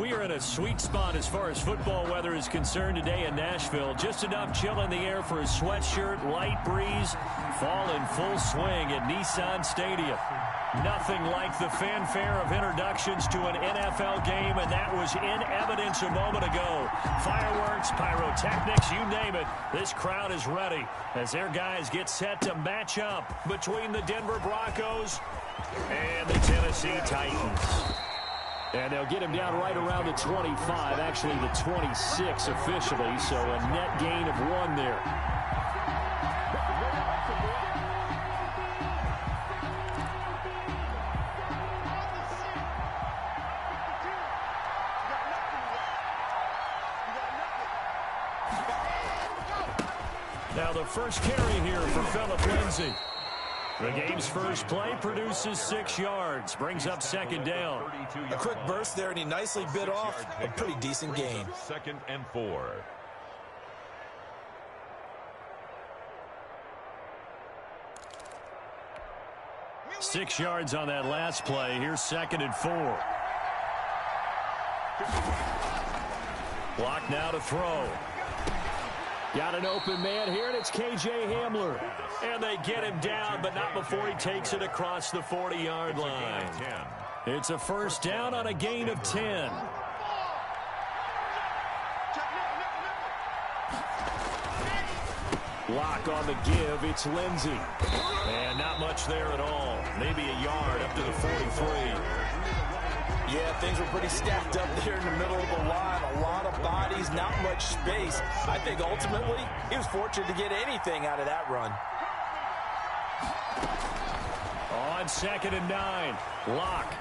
we are in a sweet spot as far as football weather is concerned today in Nashville. Just enough chill in the air for a sweatshirt, light breeze, fall in full swing at Nissan Stadium. Nothing like the fanfare of introductions to an NFL game, and that was in evidence a moment ago. Fireworks, pyrotechnics, you name it. This crowd is ready as their guys get set to match up between the Denver Broncos and the Tennessee Titans. And they'll get him down right around the 25, actually the 26 officially, so a net gain of 1 there. Now the first carry here for Phillip Lindsay. The game's first play produces 6 yards, brings up second down. A quick burst there, and he nicely bit off a pretty decent gain. 2nd and 4. Six yards on that last play. Here's 2nd and 4. Block now to throw. Got an open man here, and it's K.J. Hamler. And they get him down, but not before he takes it across the 40-yard line. It's a first down on a gain of 10. Lock on the give. It's Lindsay. And not much there at all. Maybe a yard up to the 43. Yeah, things were pretty stacked up there in the middle of the line. A lot of bodies, not much space. I think ultimately he was fortunate to get anything out of that run. On 2nd and 9. Lock.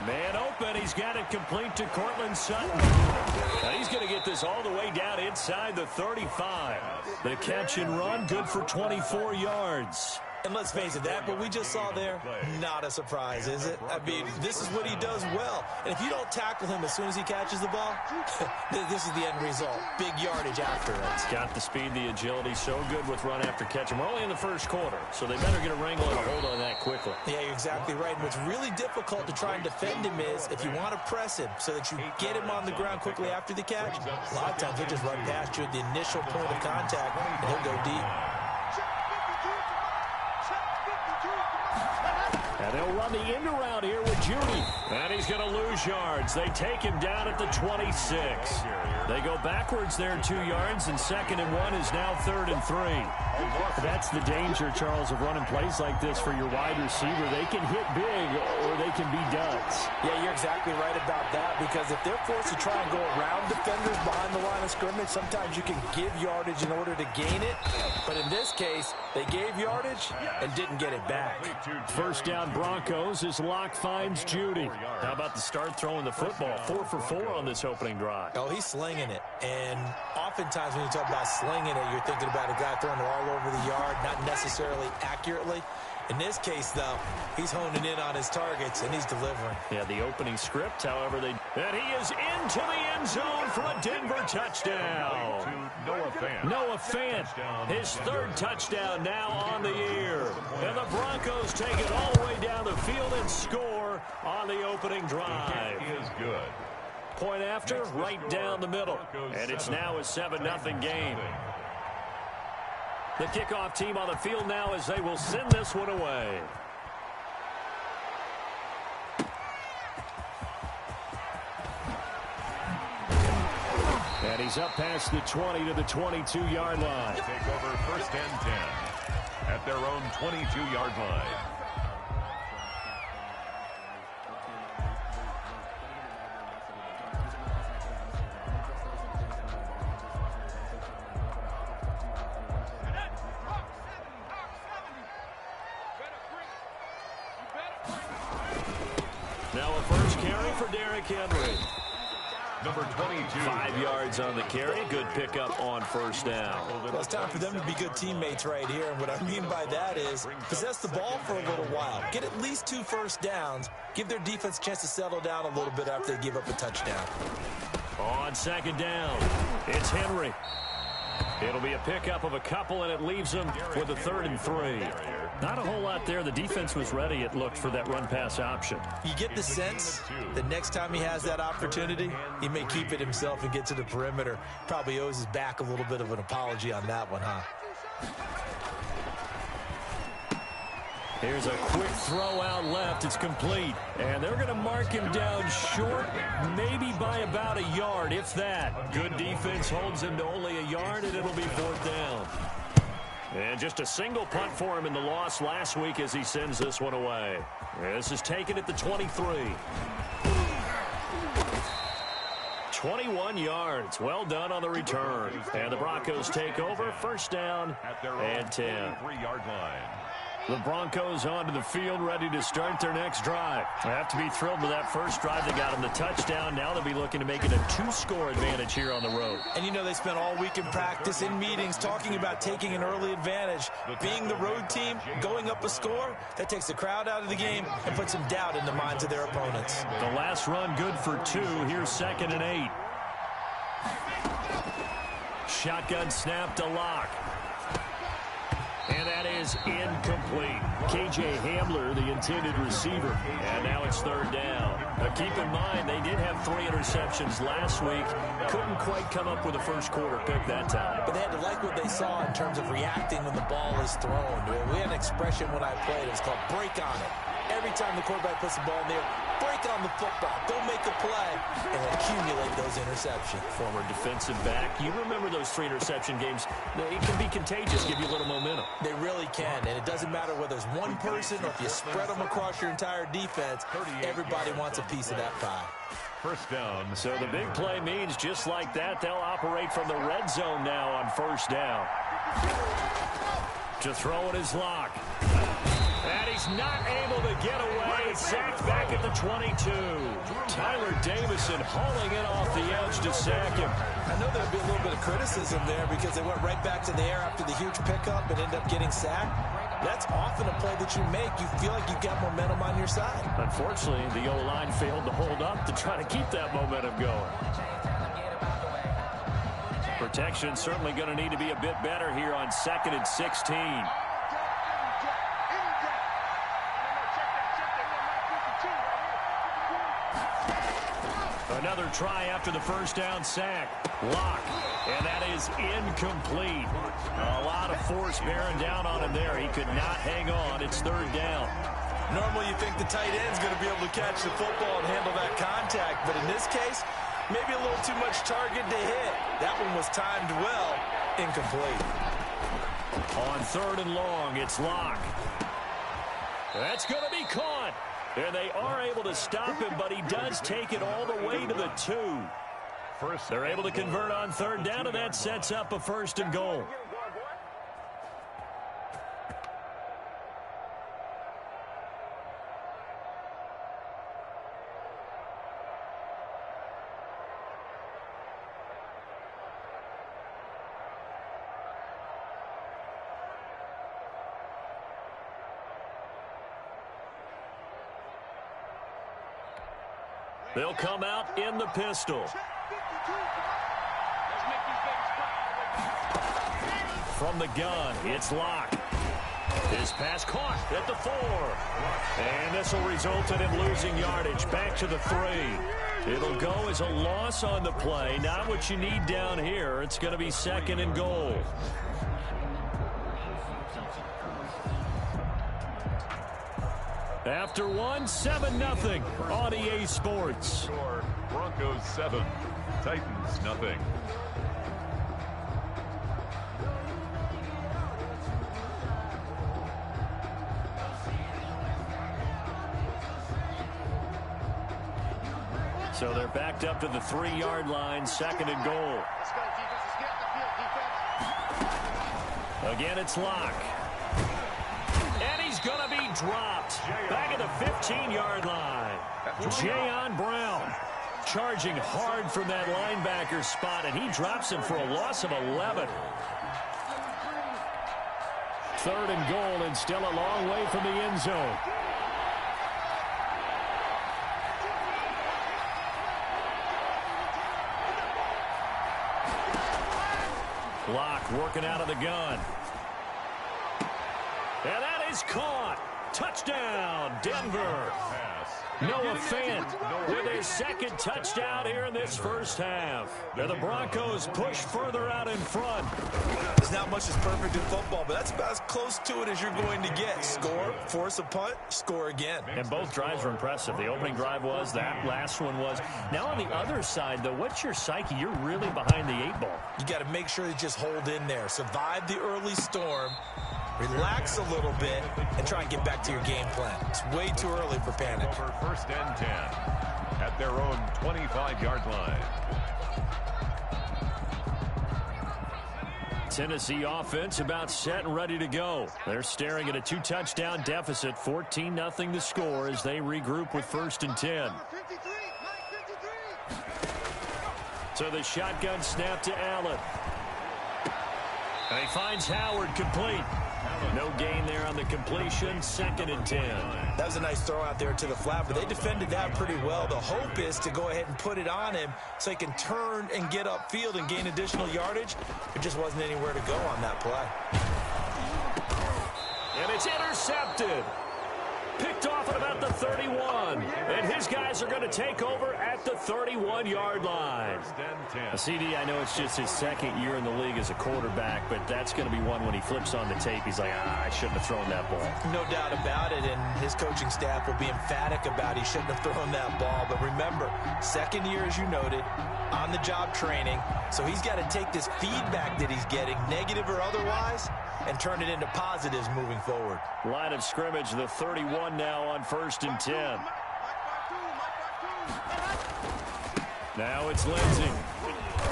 Man open. He's got it complete to Cortland Sutton. Now he's going to get this all the way down inside the 35. The catch and run, good for 24 yards. And let's face it, that what we just saw there, not a surprise, is it? I mean, this is what he does well. And if you don't tackle him as soon as he catches the ball, this is the end result. Big yardage after it. He's got the speed, the agility, so good with run after catch. And we're only in the first quarter, so they better get a wrangle and a hold on that quickly. Yeah, you're exactly right. And what's really difficult to try and defend him is if you want to press him so that you get him on the ground quickly after the catch, a lot of times he'll just run past you at the initial point of contact, and he'll go deep. And they'll run the end around here with Judy. And he's going to lose yards. They take him down at the 26. They go backwards there 2 yards, and 2nd and 1 is now 3rd and 3. That's the danger, Charles, of running plays like this for your wide receiver. They can hit big or they can be duds. Yeah, you're exactly right about that, because if they're forced to try and go around defenders behind the line of scrimmage, sometimes you can give yardage in order to gain it. But in this case, they gave yardage and didn't get it back. First down Broncos as Locke finds Judy. How about the start throwing the football? 4 for 4 on this opening drive. Oh, he's slinging it. And oftentimes when you talk about slinging it, you're thinking about a guy throwing it all over the yard, not necessarily accurately. In this case, though, he's honing in on his targets, and he's delivering. Yeah, the opening script, however, and he is into the end zone for a Denver touchdown. Noah Fant, his 3rd touchdown now on the year. And the Broncos take it all the way down the field and score on the opening drive. Is good. Point after, right down the middle. And it's now a 7-0 game. The kickoff team on the field now as they will send this one away. And he's up past the 20 to the 22-yard line. Take over 1st and 10 at their own 22-yard line. Now a first carry for Derrick Henry. Number 22. 5 yards on the carry. Good pickup on first down. Well, it's time for them to be good teammates right here. And what I mean by that is possess the ball for a little while. Get at least 2 first downs. Give their defense a chance to settle down a little bit after they give up a touchdown. On 2nd down, it's Henry. It'll be a pickup of a couple, and it leaves them with a 3rd and 3. Not a whole lot there. The defense was ready, it looked, for that run-pass option. You get the sense that next time he has that opportunity, he may keep it himself and get to the perimeter. Probably owes his back a little bit of an apology on that one, huh? Here's a quick throw out left. It's complete. And they're going to mark him down short, maybe by about a yard, if that. Good defense holds him to only a yard, and it'll be 4th down. And just a single punt for him in the loss last week as he sends this one away. This is taken at the 23. 21 yards. Well done on the return. And the Broncos take over. 1st down and 10. 3-yard line. The Broncos onto the field, ready to start their next drive. They have to be thrilled with that first drive. They got them the touchdown. Now they'll be looking to make it a 2-score advantage here on the road. And you know they spent all week in practice, in meetings, talking about taking an early advantage. Being the road team, going up a score, that takes the crowd out of the game and puts some doubt in the minds of their opponents. The last run good for 2. Here's 2nd and 8. Shotgun snap to Locke. And that is incomplete. K.J. Hamler, the intended receiver. And now it's 3rd down. Now keep in mind, they did have 3 interceptions last week. Couldn't quite come up with a first-quarter pick that time. But they had to like what they saw in terms of reacting when the ball is thrown. We had an expression when I played. It was called break on it. Every time the quarterback puts the ball in there, break on the football. Don't make a play and accumulate those interceptions. Former defensive back. You remember those 3 interception games. It can be contagious, give you a little momentum. They really can, and it doesn't matter whether it's one person or if you spread them across your entire defense. Everybody wants a piece of that pie. 1st down. So the big play means just like that, they'll operate from the red zone now on 1st down. To throw it is Locke. And he's not able to get away. Sacked back at the 22. Tyler Davison hauling it off the edge to sack him. I know there'll be a little bit of criticism there because they went right back to the air after the huge pickup and ended up getting sacked. That's often a play that you make. You feel like you've got momentum on your side. Unfortunately, the O-line failed to hold up to try to keep that momentum going. Protection certainly going to need to be a bit better here on 2nd and 16. Another try after the 1st down sack. Locke. And that is incomplete. A lot of force bearing down on him there. He could not hang on. It's 3rd down. Normally you think the tight end's going to be able to catch the football and handle that contact. But in this case, maybe a little too much target to hit. That one was timed well. Incomplete. On 3rd and long, it's Locke. That's going to be caught. And they are able to stop him, but he does take it all the way to the 2. They're able to convert on 3rd down, and that sets up a 1st and goal. They'll come out in the pistol. From the gun, it's Locke. His pass caught at the 4. And this will result in him losing yardage. Back to the 3. It'll go as a loss on the play. Not what you need down here. It's going to be 2nd and goal. After 7-0 on EA Sports. Broncos 7, Titans nothing. So they're backed up to the 3-yard line, 2nd and goal. Again, it's Locke. And he's going to be dropped back at the 15-yard line. Jayon Brown charging hard from that linebacker spot, and he drops him for a loss of 11. 3rd and goal, and still a long way from the end zone. Lock working out of the gun. And that is caught. Touchdown, Denver. Noah Fant with his second touchdown here in this first half. And the Broncos push further out in front. There's not much that's perfect in football, but that's about as close to it as you're going to get. Score, force a punt, score again. And both drives were impressive. The opening drive was, that last one was. Now on the other side, though, what's your psyche? You're really behind the 8 ball. You got to make sure you just hold in there. Survive the early storm. Relax a little bit and try and get back to your game plan. It's way too early for panic. Over 1st and 10 at their own 25-yard line. Tennessee offense about set and ready to go. They're staring at a 2-touchdown deficit, 14-0 the score as they regroup with 1st and 10. So the shotgun snap to Allen. And he finds Howard complete. No gain there on the completion, 2nd and 10. That was a nice throw out there to the flat, but they defended that pretty well. The hope is to go ahead and put it on him so he can turn and get upfield and gain additional yardage. There just wasn't anywhere to go on that play. And it's intercepted. Picked off at about the 31. And his guys are going to take over at the 31-yard line. CD, I know it's just his 2nd year in the league as a quarterback, but that's going to be one when he flips on the tape. He's like, I shouldn't have thrown that ball. No doubt about it, and his coaching staff will be emphatic about he shouldn't have thrown that ball. But remember, 2nd year, as you noted, on-the-job training. So he's got to take this feedback that he's getting, negative or otherwise, and turn it into positives moving forward. Line of scrimmage, the 31 now on 1st and 10. Now it's Lindsey.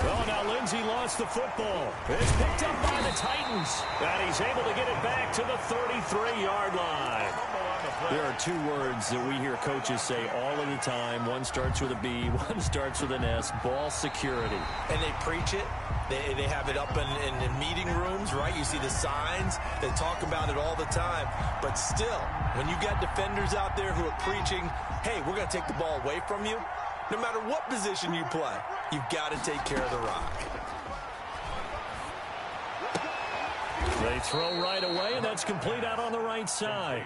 Well, now Lindsey lost the football. It's picked up by the Titans. And he's able to get it back to the 33-yard line. There are 2 words that we hear coaches say all of the time. One starts with a B, one starts with an S, ball security. And they preach it. They have it up in meeting rooms, right? You see the signs. They talk about it all the time. But still, when you got defenders out there who are preaching, hey, we're going to take the ball away from you, no matter what position you play, you've got to take care of the rock. They throw right away, and that's complete out on the right side.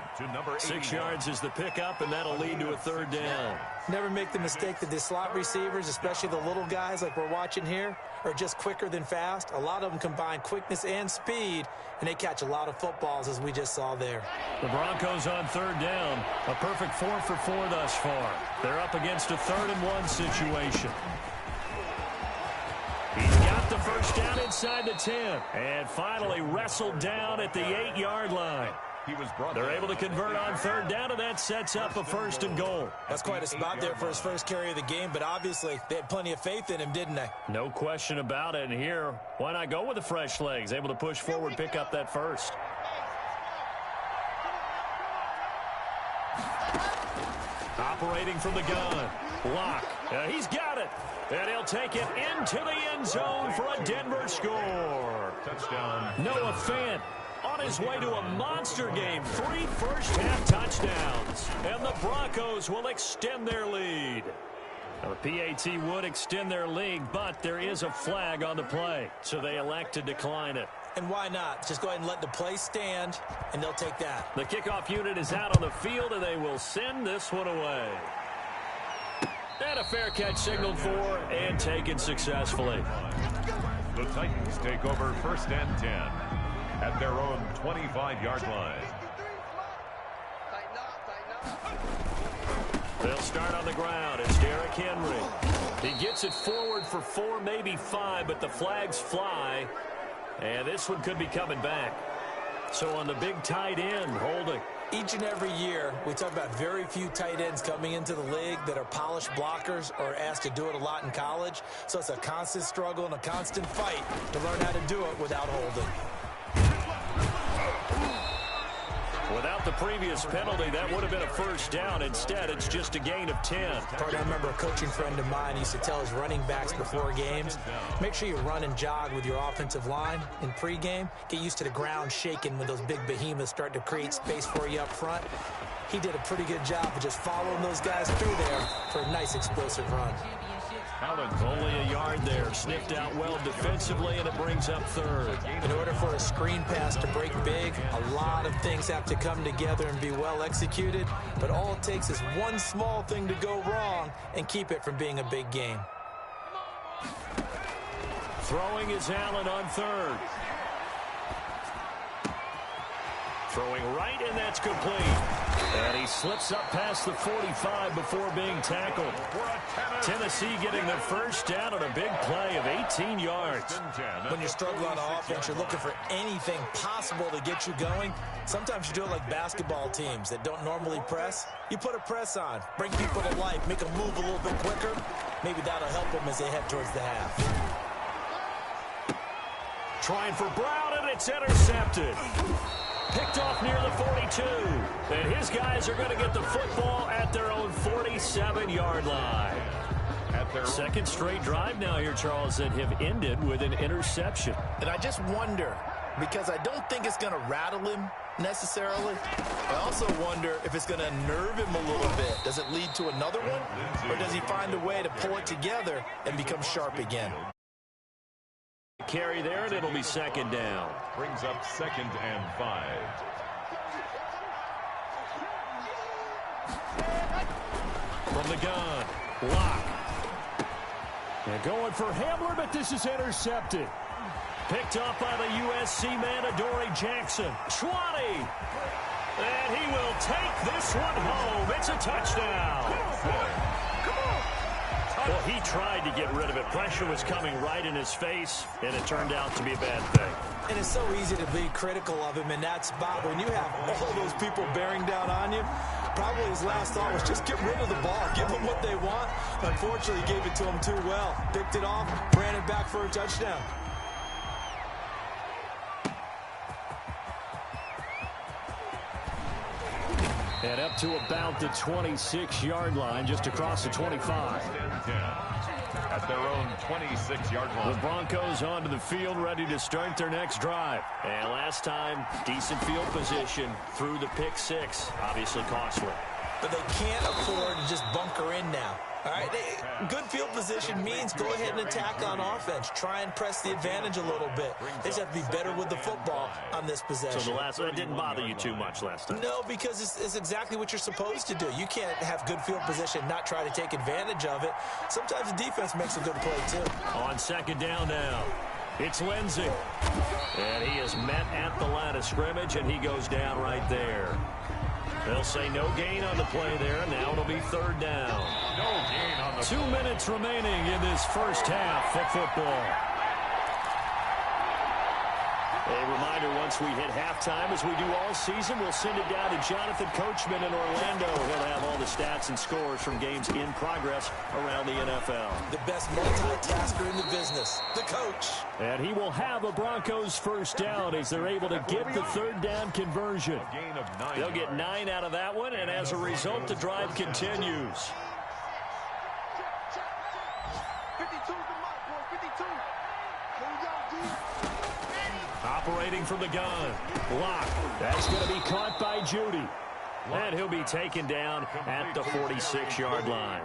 6 yards is the pickup, and that'll lead to a 3rd down. Never make the mistake that the slot receivers, especially the little guys like we're watching here, are just quicker than fast. A lot of them combine quickness and speed, and they catch a lot of footballs, as we just saw there. The Broncos on 3rd down. A perfect 4 for 4 thus far. They're up against a 3rd and 1 situation. He's got the first down inside the 10. And finally wrestled down at the 8-yard line. They're able to convert on 3rd down, and that sets up a 1st and goal. That's quite a spot there for his first carry of the game, but obviously they had plenty of faith in him, didn't they? No question about it. And here, why not go with the fresh legs? Able to push forward, pick up that 1st. Operating from the gun. Lock. He's got it. And he'll take it into the end zone for a Denver score. Touchdown. Noah Fant on his way to a monster game. 3 first-half touchdowns. And the Broncos will extend their lead. Now, the PAT would extend their lead, but there is a flag on the play. So they elect to decline it. And why not? Just go ahead and let the play stand, and they'll take that. The kickoff unit is out on the field, and they will send this one away. And a fair catch signaled for and taken successfully. The Titans take over 1st and 10 at their own 25-yard line. They'll start on the ground. It's Derrick Henry. He gets it forward for 4, maybe 5, but the flags fly. And this one could be coming back. So on the big tight end, holding. Each and every year, we talk about very few tight ends coming into the league that are polished blockers or asked to do it a lot in college. So it's a constant struggle and a constant fight to learn how to do it without holding. Without the previous penalty, that would have been a first down. Instead, it's just a gain of 10. I remember a coaching friend of mine used to tell his running backs before games, make sure you run and jog with your offensive line in pregame. Get used to the ground shaking when those big behemoths start to create space for you up front. He did a pretty good job of just following those guys through there for a nice explosive run. Only a yard there. Sniffed out well defensively, and it brings up third. In order for a screen pass to break big, a lot of things have to come together and be well executed. But all it takes is one small thing to go wrong and keep it from being a big game. Throwing is Allen on third. Throwing right, and that's complete. And he slips up past the 45 before being tackled. Tennessee getting the first down on a big play of 18 yards. When you're struggling on offense, you're looking for anything possible to get you going. Sometimes you do it like basketball teams that don't normally press. You put a press on, bring people to life, make them move a little bit quicker. Maybe that'll help them as they head towards the half. Trying for Brown, and it's intercepted. Picked off near the 42. And his guys are going to get the football at their own 47-yard line. Second straight drive now here, Charles, that have ended with an interception. And I just wonder, because I don't think it's going to rattle him necessarily. I also wonder if it's going to unnerve him a little bit. Does it lead to another one? Or does he find a way to pull it together and become sharp again? Carry there, and it'll be second down. Brings up 2nd and 5. From the gun, Locke. And going for Hamler, but this is intercepted. Picked up by the USC man, Adoree Jackson. 20. And he will take this one home. It's a touchdown. Well, he tried to get rid of it. Pressure was coming right in his face, and it turned out to be a bad thing. And it's so easy to be critical of him in that spot. When you have all those people bearing down on you, probably his last thought was just get rid of the ball. Give them what they want. Unfortunately, he gave it to them too well. Picked it off, ran it back for a touchdown. And up to about the 26-yard line, just across the 25. At their own 26-yard line. The Broncos onto the field, ready to start their next drive. And last time, decent field position through the pick six. Obviously costly. But they can't afford to just bunker in now. All right, good field position means go ahead and attack on offense. Try and press the advantage a little bit. They just have to be better with the football on this possession. So that didn't bother you too much last time? No, because it's exactly what you're supposed to do. You can't have good field position, not try to take advantage of it. Sometimes the defense makes a good play, too. On second down now, it's Lindsey. And he is met at the line of scrimmage, and he goes down right there. They'll say no gain on the play there. Now it'll be third down. No gain on the 2 minutes remaining in this first half of football. A reminder, once we hit halftime, as we do all season, we'll send it down to Jonathan Coachman in Orlando. He'll have all the stats and scores from games in progress around the NFL. The best multitasker in the business, the coach. And he will have a Broncos first down as they're able to get the third down conversion. They'll get 9 out of that one, and as a result, the drive continues. Operating from the gun. Locke. That's going to be caught by Judy. And he'll be taken down at the 46-yard line.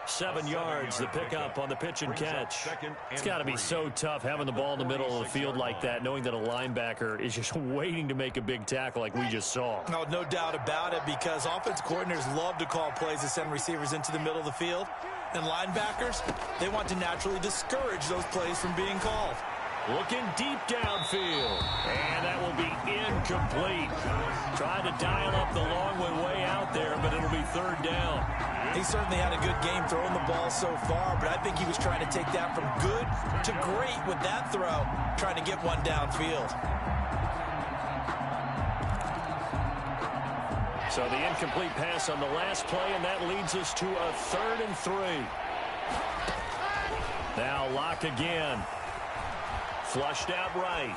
7 yards, the pickup on the pitch and catch. It's got to be so tough having the ball in the middle of the field like that, knowing that a linebacker is just waiting to make a big tackle like we just saw. No doubt about it, because offense coordinators love to call plays to send receivers into the middle of the field. And linebackers, they want to naturally discourage those plays from being called. Looking deep downfield. And that will be incomplete. Trying to dial up the long one way out there, but it'll be third down. He certainly had a good game throwing the ball so far, but I think he was trying to take that from good to great with that throw, trying to get one downfield. So the incomplete pass on the last play, and that leads us to a 3rd and 3. Now Locke again. Flushed out right.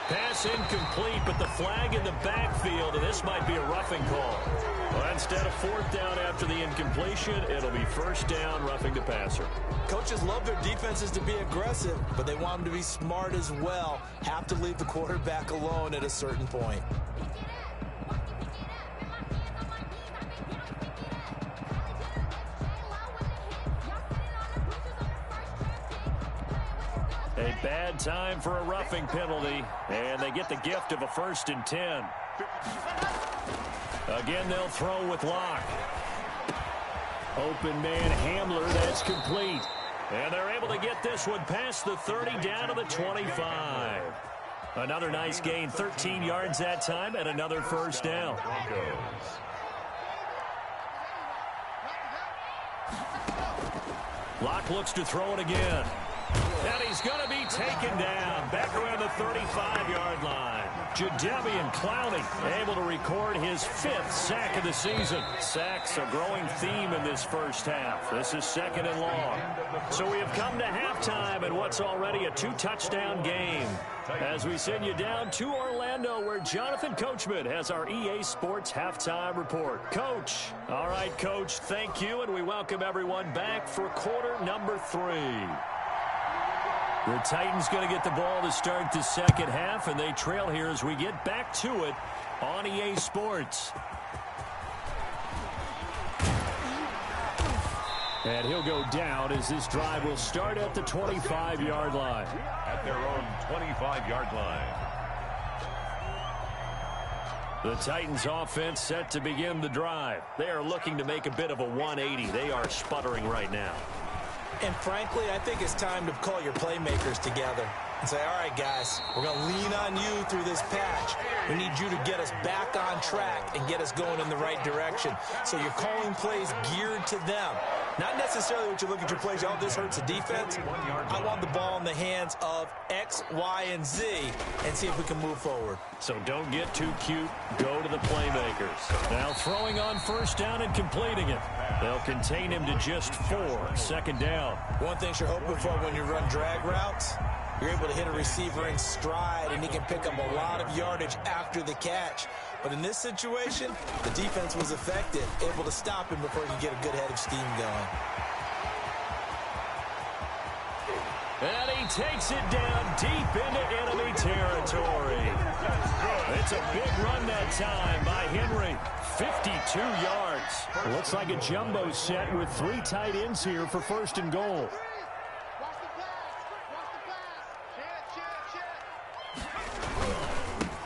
Pass incomplete, but the flag in the backfield, and this might be a roughing call. Well, instead of 4th down after the incompletion, it'll be 1st down, roughing the passer. Coaches love their defenses to be aggressive, but they want them to be smart as well. Have to leave the quarterback alone at a certain point. that time for a roughing penalty, and they get the gift of a 1st and 10. Again, they'll throw with Locke. Open man Hamler, that's complete. And they're able to get this one past the 30 down to the 25. Another nice gain, 13 yards that time, and another 1st down. Locke looks to throw it again. And he's going to be taken down back around the 35-yard line. Jadeveon Clowney able to record his 5th sack of the season. Sacks a growing theme in this first half. This is 2nd and long. So we have come to halftime in what's already a 2-touchdown game. As we send you down to Orlando, where Jonathan Coachman has our EA Sports Halftime Report. Coach. All right, Coach, thank you, and we welcome everyone back for quarter number 3. The Titans going to get the ball to start the second half, and they trail here as we get back to it on EA Sports. And he'll go down as this drive will start at the 25-yard line. At their own 25-yard line. The Titans offense set to begin the drive. They are looking to make a bit of a 180. They are sputtering right now. And frankly, I think it's time to call your playmakers together and say, all right, guys, we're going to lean on you through this patch. We need you to get us back on track and get us going in the right direction. So you're calling plays geared to them. Not necessarily what you look at your plays, oh, this hurts the defense. I want the ball in the hands of X, Y, and Z and see if we can move forward. So don't get too cute. Go to the playmakers. Now throwing on 1st down and completing it. They'll contain him to just 4. 2nd down. One thing you're hoping for when you run drag routes, you're able to hit a receiver in stride, and he can pick up a lot of yardage after the catch. But in this situation, the defense was effective, able to stop him before he could get a good head of steam going. And he takes it down deep into enemy territory. It's a big run that time by Henry. 52 yards. Looks like a jumbo set with 3 tight ends here for 1st and goal.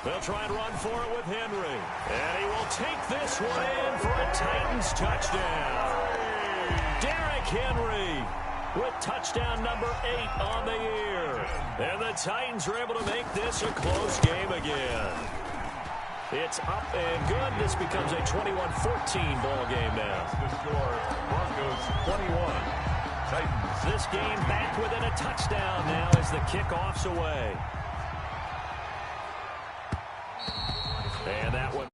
They'll try and run for it with Henry. And he will take this one in for a Titans touchdown. Derrick Henry with touchdown number 8 on the year. And the Titans are able to make this a close game again. It's up and good. This becomes a 21-14 ball game now. The score, Broncos 21, Titans. This game back within a touchdown now as the kickoff's away. And that one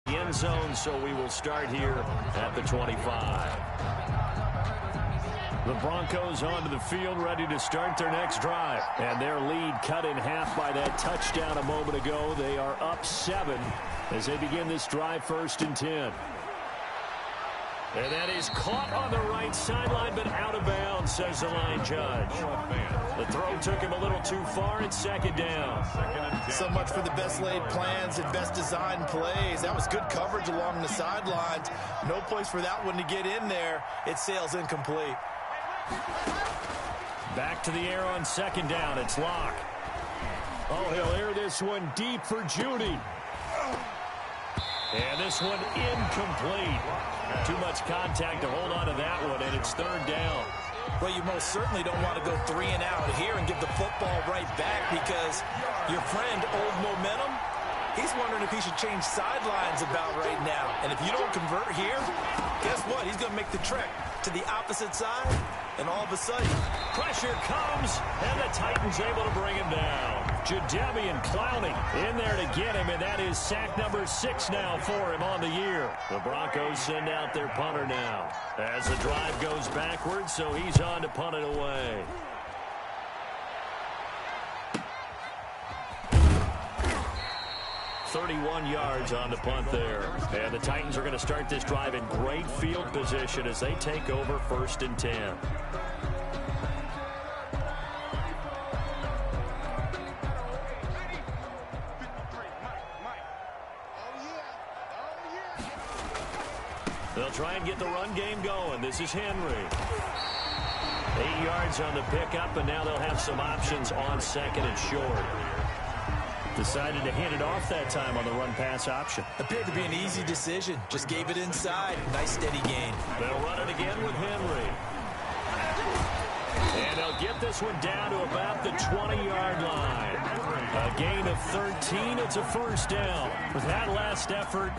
in the end zone, so we will start here at the 25. The Broncos onto the field, ready to start their next drive. And their lead cut in half by that touchdown a moment ago. They are up 7 as they begin this drive, 1st and 10. And that is caught on the right sideline, but out of bounds, says the line judge. The throw took him a little too far. It's 2nd down. So much for the best laid plans and best designed plays. That was good coverage along the sidelines. No place for that one to get in there. It sails incomplete. Back to the air on 2nd down. It's Locke. Oh, he'll air this one deep for Judy. And this one incomplete. Too much contact to hold on to that one, and it's 3rd down. Well, you most certainly don't want to go 3 and out here and give the football right back, because your friend, Old Momentum, he's wondering if he should change sidelines about right now. And if you don't convert here, guess what? He's going to make the trek to the opposite side, and all of a sudden, pressure comes, and the Titans able to bring him down. Jadeveon Clowney in there to get him, and that is sack number 6 now for him on the year. The Broncos send out their punter now as the drive goes backwards, so he's on to punt it away. .31 yards on the punt there. And the Titans are going to start this drive in great field position as they take over 1st and 10. They'll try and get the run game going. This is Henry. 8 yards on the pickup, and now they'll have some options on second and short. Decided to hand it off that time on the run-pass option. Appeared to be an easy decision. Just gave it inside. Nice steady gain. They'll run it again with Henry. And they'll get this one down to about the 20-yard line. A gain of 13. It's a first down. With that last effort,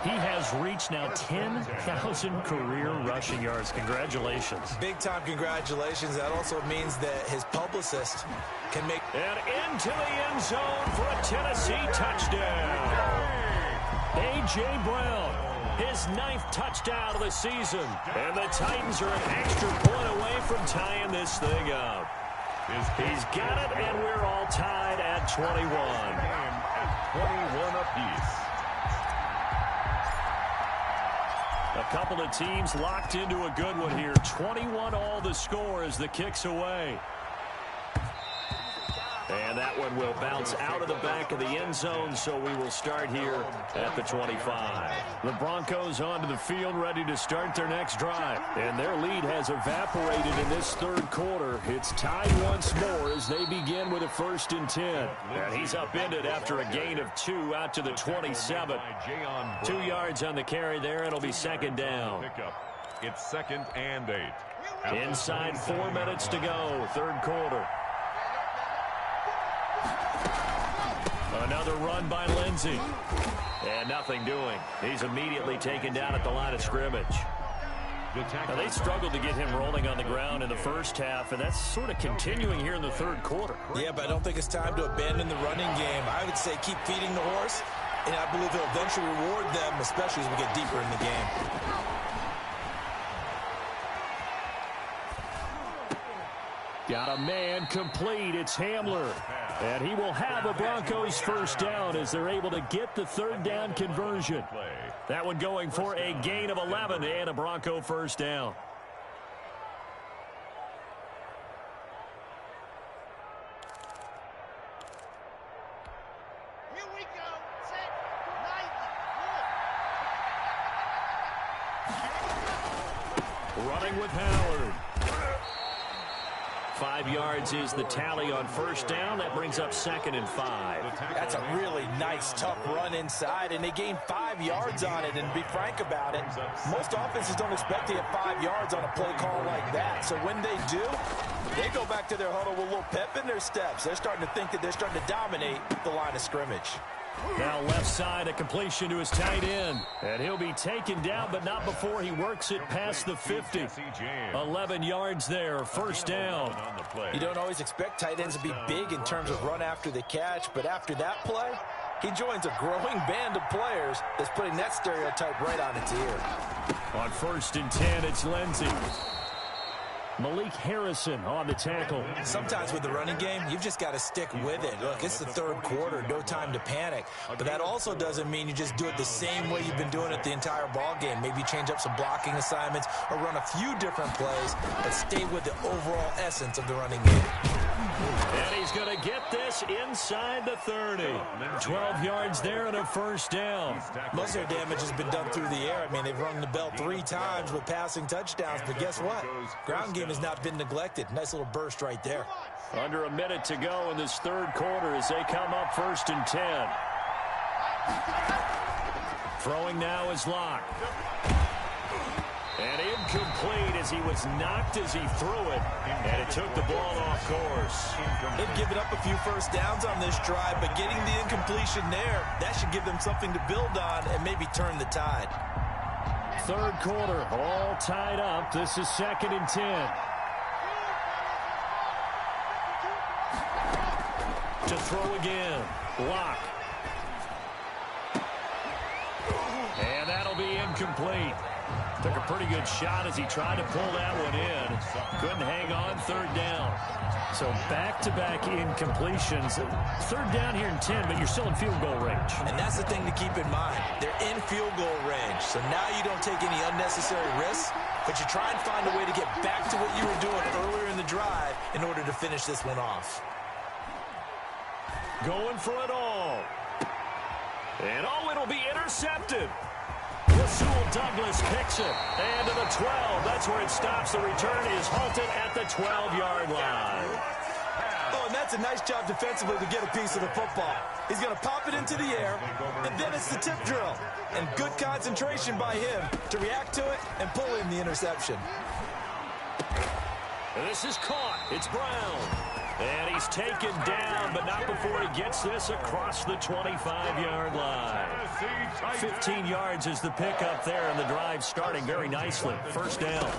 he has reached now 10,000 career rushing yards. Congratulations. Big-time congratulations. That also means that his publicist can make... And into the end zone for a Tennessee touchdown. A.J. Brown, his 9th touchdown of the season. And the Titans are an extra point away from tying this thing up. He's got it, and we're all tied at 21. At 21 apiece. A couple of teams locked into a good one here. 21 all the score as the kick's away. And that one will bounce out of the back of the end zone, so we will start here at the 25. The Broncos onto the field, ready to start their next drive. And their lead has evaporated in this third quarter. It's tied once more as they begin with a 1st and 10. And he's upended after a gain of 2 out to the 27. 2 yards on the carry there. It'll be second down. It's 2nd and 8. Inside 4 minutes to go, third quarter. Another run by Lindsey. And nothing doing. He's immediately taken down at the line of scrimmage. Now, they struggled to get him rolling on the ground in the first half, and that's sort of continuing here in the third quarter. Yeah, but I don't think it's time to abandon the running game. I would say keep feeding the horse, and I believe he'll eventually reward them, especially as we get deeper in the game. Got a man complete. It's Hamler. And he will have a Broncos first down as they're able to get the third down conversion. That one going for a gain of 11 and a Bronco first down. Here we go. Set. 9. Running with Howard. 5 yards is the tally on first down. That brings up 2nd and 5. That's a really nice, tough run inside, and they gained 5 yards on it. And to be frank about it, most offenses don't expect to get 5 yards on a play call like that. So when they do, they go back to their huddle with a little pep in their steps. They're starting to think that they're starting to dominate the line of scrimmage. Now left side, a completion to his tight end. And he'll be taken down, but not before he works it past the 50. 11 yards there, first down. You don't always expect tight ends to be big in terms of run after the catch, but after that play, he joins a growing band of players that's putting that stereotype right on its ear. On 1st and 10, it's Lindsey. Malik Harrison on the tackle. Sometimes with the running game, you've just got to stick with it. Look, it's the third quarter, no time to panic. But that also doesn't mean you just do it the same way you've been doing it the entire ball game. Maybe change up some blocking assignments or run a few different plays, but stay with the overall essence of the running game. And he's going to get this inside the 30. 12 yards there and a first down. Most of their damage has been done through the air. I mean, they've rung the bell 3 times with passing touchdowns, but guess what? Ground game has not been neglected. Nice little burst right there. Under a minute to go in this third quarter as they come up 1st and 10. Throwing now is Locke. And incomplete as he was knocked as he threw it. And it took the ball off course. They've given up a few first downs on this drive, but getting the incompletion there, that should give them something to build on and maybe turn the tide. Third quarter, all tied up. This is 2nd and 10. To throw again. Locke. And that'll be incomplete. Took a pretty good shot as he tried to pull that one in. Couldn't hang on, third down. So back-to-back incompletions. Third down here in 10, but you're still in field goal range. And that's the thing to keep in mind. They're in field goal range. So now you don't take any unnecessary risks, but you try and find a way to get back to what you were doing earlier in the drive in order to finish this one off. Going for it all. And oh, it'll be intercepted. Rasul Douglas picks it. And to the 12. That's where it stops. The return is halted at the 12-yard line. Oh, and that's a nice job defensively to get a piece of the football. He's going to pop it into the air, and then it's the tip drill. And good concentration by him to react to it and pull in the interception. This is caught. It's Brown. And he's taken down, but not before he gets this across the 25-yard line. 15 yards is the pickup there, and the drive starting very nicely. First down.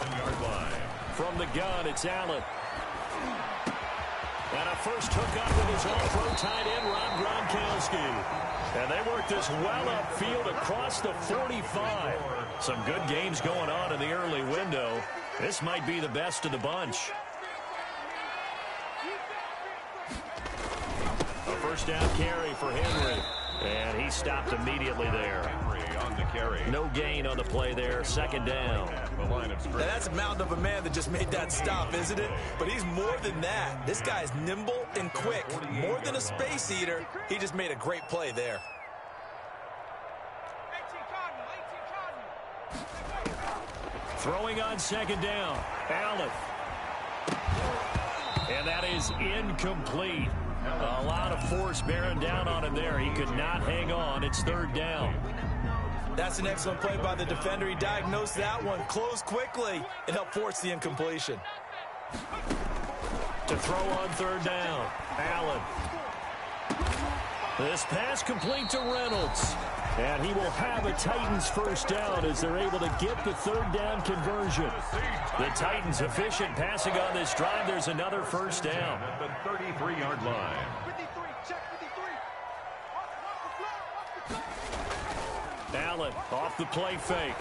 From the gun, it's Allen. And a first hookup with his all-pro tight end, Rob Gronkowski. And they work this well upfield across the 45. Some good games going on in the early window. This might be the best of the bunch. A first down carry for Henry. And he stopped immediately there. Henry on the carry. No gain on the play there. Second down. Now that's a mountain of a man that just made that stop, isn't it? But he's more than that. This guy's nimble and quick. More than a space eater. He just made a great play there. Throwing on second down. Allen. And that is incomplete. A lot of force bearing down on him there. He could not hang on. It's third down. That's an excellent play by the defender. He diagnosed that one, closed quickly, and helped force the incompletion. To throw on third down. Allen. This pass complete to Reynolds. And he will have a Titans first down as they're able to get the third down conversion. The Titans efficient passing on this drive. There's another first down. At the 33-yard line. Allen off the play fake.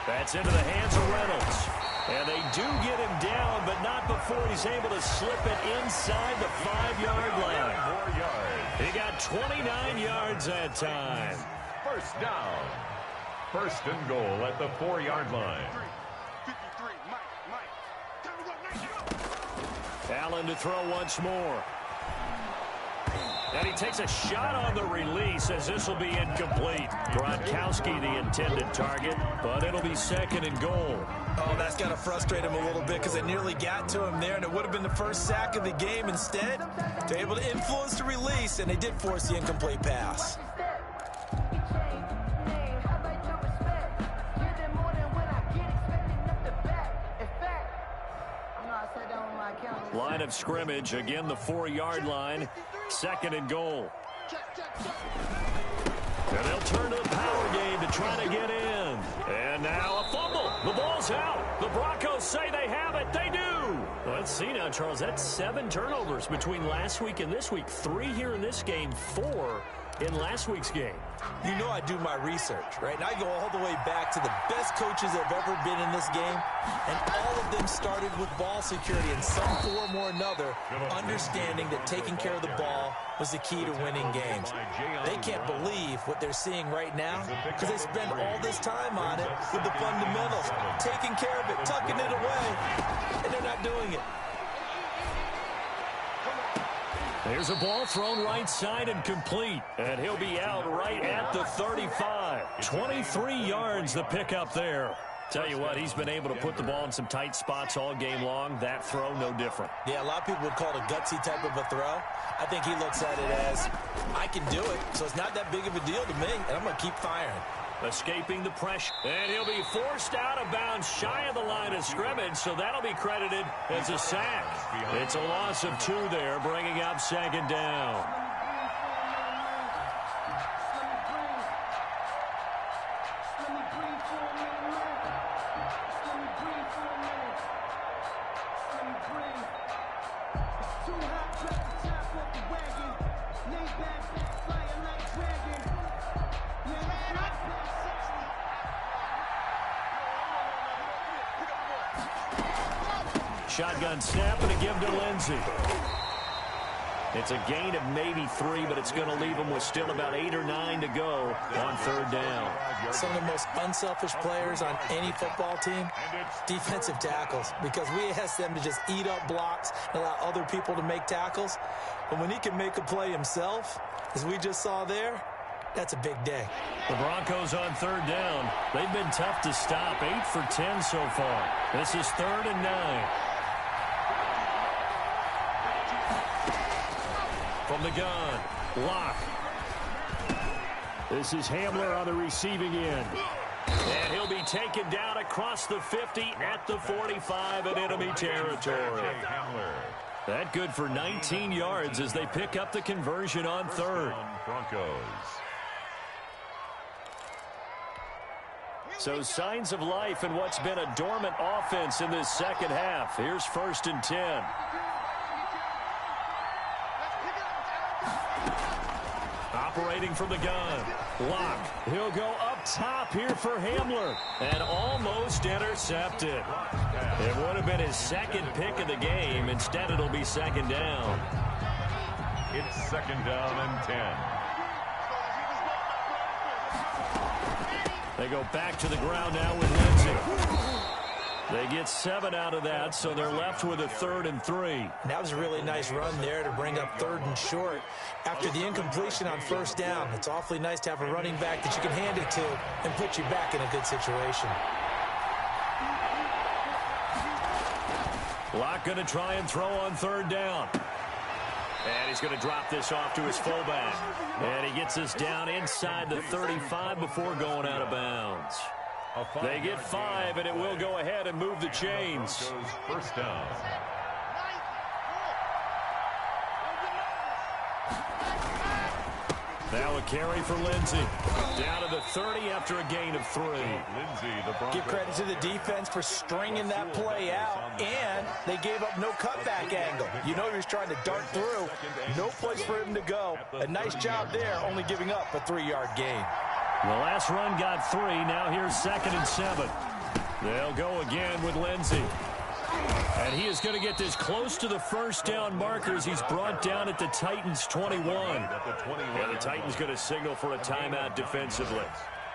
That's into the hands of Reynolds. And they do get him down, but not before he's able to slip it inside the 5-yard line. 4 yards. He got 29 yards that time. First down. First and goal at the 4-yard line. Allen to throw once more. And he takes a shot on the release as this will be incomplete. Gronkowski the intended target, but it'll be second and goal. Oh, that's got to frustrate him a little bit because it nearly got to him there, and it would have been the first sack of the game. Instead, they're able to influence the release, and they did force the incomplete pass. Line of scrimmage, again the 4-yard line, second and goal. And they'll turn to the power game to try to get in. And now a fumble. The ball's out. The Broncos say they have it. They do. Let's see now, Charles. That's 7 turnovers between last week and this week. 3 here in this game, 4 in last week's game. You know I do my research, right? And I go all the way back to the best coaches that have ever been in this game, and all of them started with ball security in some form or another, understanding that taking care of the ball was the key to winning games. They can't believe what they're seeing right now because they spend all this time on it with the fundamentals, taking care of it, tucking it away, and they're not doing it. There's a ball thrown right side and complete. And he'll be out right at the 35. 23 yards the pickup there. Tell you what, he's been able to put the ball in some tight spots all game long. That throw, no different. Yeah, a lot of people would call it a gutsy type of a throw. I think he looks at it as, I can do it, so it's not that big of a deal to me, and I'm going to keep firing. Escaping the pressure. And he'll be forced out of bounds shy of the line of scrimmage, so that'll be credited as a sack. It's a loss of 2 there, bringing up second down. Shotgun snap and a give to Lindsey. It's a gain of maybe 3, but it's going to leave them with still about 8 or 9 to go on third down. Some of the most unselfish players on any football team, defensive tackles, because we ask them to just eat up blocks and allow other people to make tackles. But when he can make a play himself, as we just saw there, That's a big day. The Broncos on third down. They've been tough to stop. 8 for 10 so far. This is 3rd and 9. From the gun, Locke. This is Hamler on the receiving end. And he'll be taken down across the 50 at the 45 in enemy territory. That good for 19 yards as they pick up the conversion on third. Broncos. So signs of life in what's been a dormant offense in this second half. Here's 1st and 10. Operating from the gun. Locke. He'll go up top here for Hamler. And almost intercepted. It would have been his second pick of the game. Instead, it'll be 2nd down. It's 2nd down and 10. They go back to the ground now with Lindsey. They get 7 out of that, so they're left with a 3rd and 3. That was a really nice run there to bring up 3rd and short. After the incompletion on 1st down, it's awfully nice to have a running back that you can hand it to and put you back in a good situation. Locke going to try and throw on 3rd down. And he's going to drop this off to his fullback. And he gets us down inside the 35 before going out of bounds. They get 5, and it will go ahead and move the chains. First down. Now a carry for Lindsey. Down to the 30 after a gain of 3. Give credit to the defense for stringing that play out, and they gave up no cutback angle. You know he was trying to dart through. No place for him to go. A nice job there, only giving up a 3-yard gain. The last run got 3. Now here's 2nd and 7. They'll go again with Lindsey. And he is going to get this close to the 1st down markers. He's brought down at the Titans' 21. And the Titans going to signal for a timeout defensively.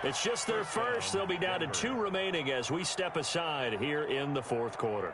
It's just their first. They'll be down to 2 remaining as we step aside here in the 4th quarter.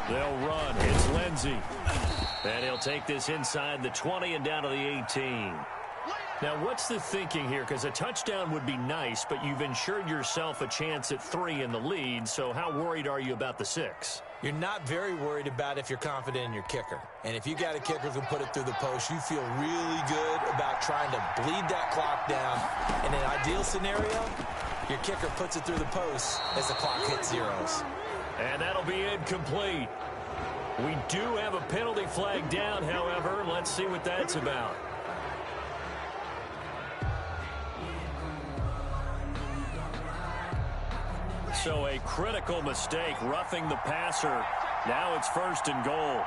They'll run. It's Lindsey. And he'll take this inside the 20 and down to the 18. Now, what's the thinking here? Because a touchdown would be nice, but you've ensured yourself a chance at 3 in the lead. So how worried are you about the 6? You're not very worried about if you're confident in your kicker. And if you got a kicker who can put it through the post, you feel really good about trying to bleed that clock down. In an ideal scenario, your kicker puts it through the post as the clock hits zeros. And that'll be incomplete. We do have a penalty flag down, however. Let's see what that's about. So a critical mistake, roughing the passer. Now it's 1st and goal.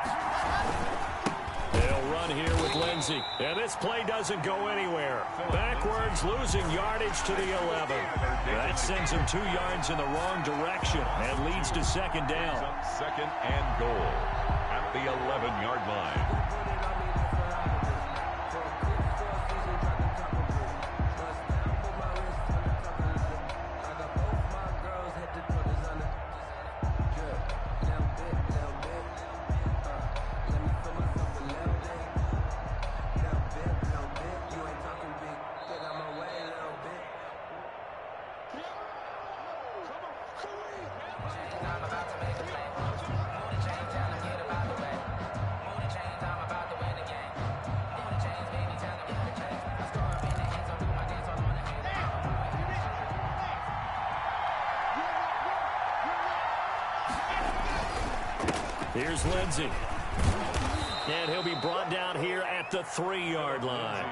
They'll run here with Lindsey. And this play doesn't go anywhere. Backwards, losing yardage to the 11. That sends him 2 yards in the wrong direction and leads to 2nd down. 2nd and goal at the 11-yard line. Here's Lindsey. And he'll be brought down here at the 3-yard line.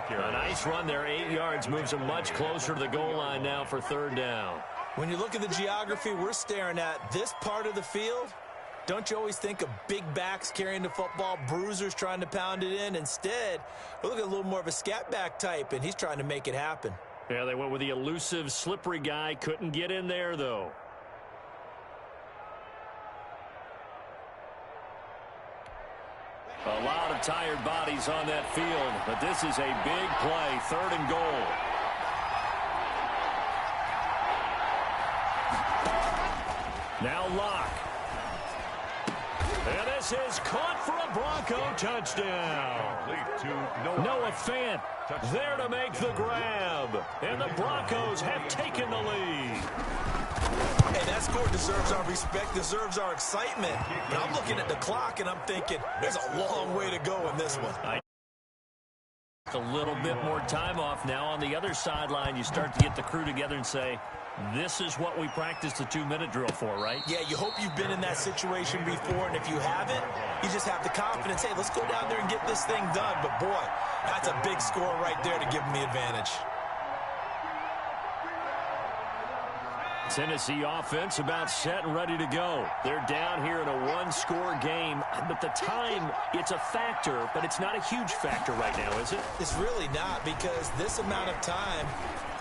A nice run there, 8 yards, moves him much closer to the goal line now for 3rd down. When you look at the geography we're staring at, this part of the field, don't you always think of big backs carrying the football, bruisers trying to pound it in? Instead, we look at a little more of a scat back type, and he's trying to make it happen. Yeah, they went with the elusive, slippery guy. Couldn't get in there, though. A lot of tired bodies on that field, but this is a big play, 3rd and goal. Now Locke. And this is caught for a Bronco touchdown. Noah Fant there to make the grab. And the Broncos have taken the lead. Hey, that score deserves our respect, deserves our excitement. But I'm looking at the clock, and I'm thinking, there's a long way to go in this one. A little bit more time off now. On the other sideline, you start to get the crew together and say, this is what we practiced the 2-minute drill for, right? Yeah, you hope you've been in that situation before, and if you haven't, you just have the confidence, hey, let's go down there and get this thing done. But, boy, that's a big score right there to give them the advantage. Tennessee offense about set and ready to go. They're down here in a 1-score game, but the time, it's a factor, but it's not a huge factor right now, is it? It's really not, because this amount of time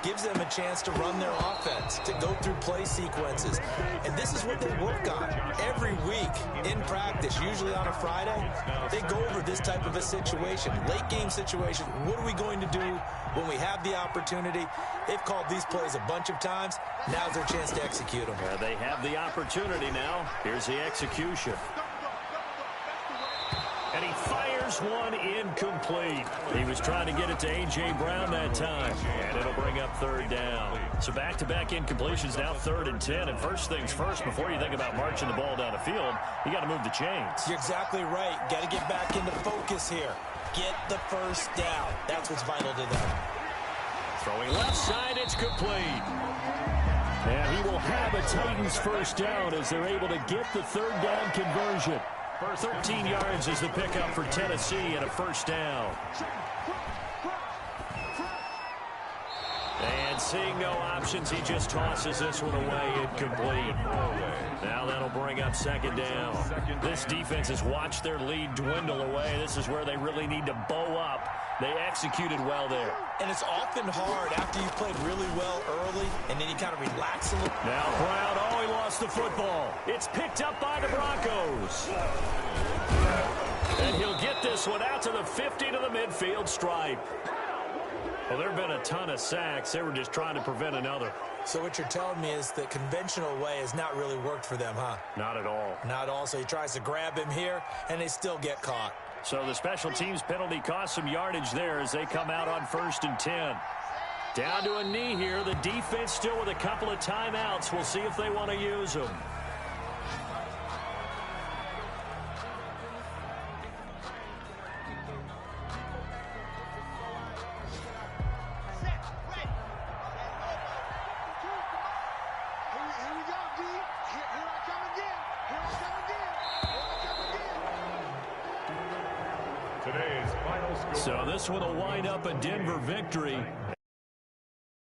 gives them a chance to run their offense, to go through play sequences. And this is what they work on every week in practice, usually on a Friday. They go over this type of a situation, late game situation. What are we going to do when we have the opportunity? They've called these plays a bunch of times. Now's their chance to execute them. They have the opportunity now. Here's the execution. And he fires one incomplete. He was trying to get it to A.J. Brown that time. And it'll bring up 3rd down. So back-to-back incompletions, now 3rd and 10. And first things first, before you think about marching the ball down the field, you got to move the chains. You're exactly right. Got to get back into focus here. Get the first down. That's what's vital to them. Throwing left side, it's complete. And he will have a Titans first down as they're able to get the 3rd down conversion. 13 yards is the pickup for Tennessee and a first down. And seeing no options, he just tosses this one away, incomplete. Now that'll bring up 2nd down. This defense has watched their lead dwindle away. This is where they really need to bow up. They executed well there. And it's often hard after you've played really well early, and then you kind of relax a little. Now Brown, oh, he lost the football. It's picked up by the Broncos. And he'll get this one out to the 50 to the midfield stripe. Well, there have been a ton of sacks. They were just trying to prevent another. So what you're telling me is the conventional way has not really worked for them, huh? Not at all. Not at all. So he tries to grab him here, and they still get caught. So the special teams penalty cost some yardage there as they come out on 1st and 10. Down to a knee here. The defense still with a couple of timeouts. We'll see if they want to use them. So this one will wind up a Denver victory.